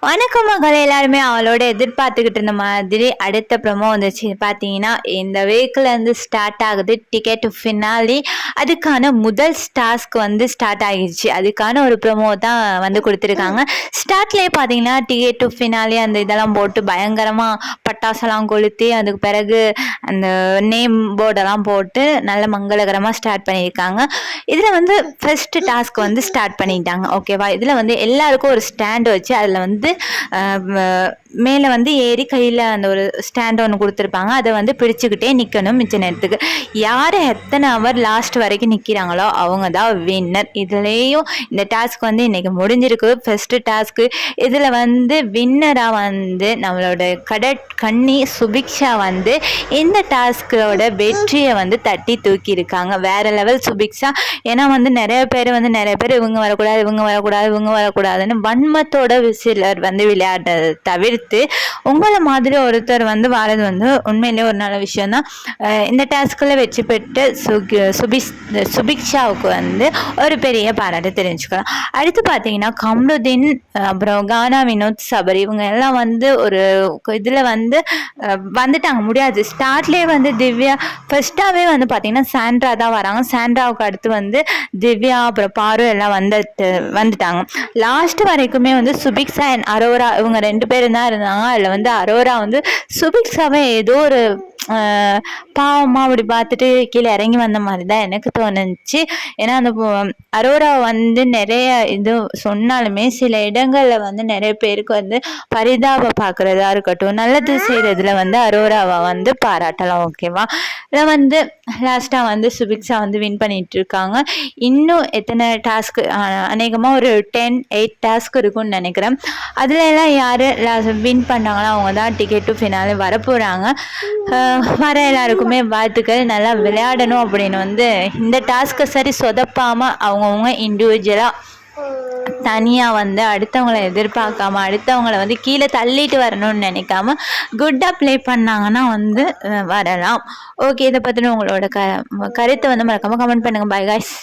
வணக்கம் மகளே, எல்லாருமே அவளோட எதிர்பார்த்துக்கிட்டு இருந்த மாதிரி அடுத்த ப்ரோமோ வந்துச்சு. பார்த்தீங்கன்னா இந்த வீக்கில் இருந்து ஸ்டார்ட் ஆகுது டிக்கெட் ஃபினாலி. அதுக்கான முதல் டாஸ்க் வந்து ஸ்டார்ட் ஆகிடுச்சு. அதுக்கான ஒரு ப்ரோமோ தான் வந்து கொடுத்துருக்காங்க. ஸ்டார்ட்லேயே பார்த்தீங்கன்னா டிக்கெட் டு ஃபினாலி அந்த இதெல்லாம் போட்டு பயங்கரமாக பட்டாசெல்லாம் கொளுத்தி அதுக்கு பிறகு அந்த நேம் போர்டெல்லாம் போட்டு நல்ல மங்களகரமாக ஸ்டார்ட் பண்ணியிருக்காங்க. இதில் வந்து ஃபர்ஸ்ட் டாஸ்க் வந்து ஸ்டார்ட் பண்ணிட்டாங்க. ஓகேவா, இதில் வந்து எல்லாருக்கும் ஒரு ஸ்டாண்ட் வச்சு அதில் வந்து மேலே வந்து ஏறி கையில் அந்த ஒரு ஸ்டாண்ட் ஒன்று கொடுத்துருப்பாங்க. அதை வந்து பிடிச்சிக்கிட்டே நிற்கணும் மிச்ச நேரத்துக்கு. யார் எத்தனை ஹவர் லாஸ்ட் வரைக்கும் நிற்கிறாங்களோ அவங்க தான் வின்னர். இதுலேயும் இந்த டாஸ்க் வந்து இன்றைக்கி முடிஞ்சிருக்கு, ஃபஸ்ட்டு டாஸ்க்கு. இதில் வந்து வின்னராக வந்து நம்மளோட கண்ணி சுபிக்ஷா வந்து இந்த டாஸ்கோட வெற்றியை வந்து தட்டி தூக்கியிருக்காங்க. வேறு லெவல் சுபிக்ஷா. ஏன்னா வந்து நிறைய பேர் இவங்க வரக்கூடாதுன்னு வன்மத்தோட சிலர் வந்து விளையாடுறதை தவிர்த்து உங்களை மாதிரி ஒருத்தர் வந்து வாரது வந்து உண்மையிலே ஒரு நல்ல விஷயம்தான். இந்த டாஸ்கில் வெற்றி பெற்று சுபிக்ஷாவுக்கு வந்து ஒரு பெரிய பாராட்டு தெரிஞ்சுக்கலாம். அடுத்து பார்த்தீங்கன்னா கம்ருதீன், அப்புறம் கானா, வினோத், சபரி இவங்க எல்லாம் வந்து ஒரு இதில் வந்து வந்துட்டாங்க. முடியாது, ஸ்டார்ட்லேயே வந்து திவ்யா ஃபர்ஸ்டாகவே வந்து பார்த்தீங்கன்னா சாண்ட்ரா தான் வராங்க. சாண்ட்ராவுக்கு அடுத்து வந்து திவ்யா அப்புறம் பாரு எல்லாம் வந்துட்டாங்க. லாஸ்ட் வரைக்குமே வந்து சுபிக்ஷா அண்ட் அரோரா இவங்க 2 பேரும் தான் இருந்தாங்க. அதில் வந்து அரோரா வந்து சுபிக்ஷாவை ஏதோ ஒரு பாவமாக அப்படி பார்த்துட்டு கீழே இறங்கி வந்த மாதிரி தான் எனக்கு தோணுச்சு. ஏன்னா அந்த அரோரா வந்து நிறைய இது சொன்னாலுமே சில இடங்களில் வந்து நிறைய பேருக்கு வந்து பரிதாபம் பார்க்குறதா இருக்கட்டும், நல்லது செய்கிறதுல வந்து அரோராவை வந்து பாராட்டலாம். ஓகேவா, இதில் வந்து லாஸ்ட்டாக வந்து சுபிக்ஷா வந்து வின் பண்ணிட்டு இருக்காங்க. இன்னும் எத்தனை டாஸ்க்கு, அநேகமாக ஒரு 8 டாஸ்க் இருக்கும்னு நினைக்கிறேன். அதில் எல்லாம் யார் வின் பண்ணாங்களோ அவங்க தான் டிக்கெட் டு ஃபினாலே வரப்போகிறாங்க. வர எல்லாருக்குமே வாழ்த்துக்கள். நல்லா விளையாடணும் அப்படின்னு வந்து இந்த டாஸ்க்கை சரி சொதப்பாமல் அவங்கவுங்க இண்டிவிஜுவலாக தனியாக வந்து அடுத்தவங்களை எதிர்பார்க்காம அடுத்தவங்களை வந்து கீழே தள்ளிட்டு வரணும்னு நினைக்காம குட்டாக ப்ளே பண்ணாங்கன்னா வந்து வரலாம். ஓகே, இதை பற்றின உங்களோட கருத்தை வந்து மறக்காமல் கமெண்ட் பண்ணுங்கள். By guys.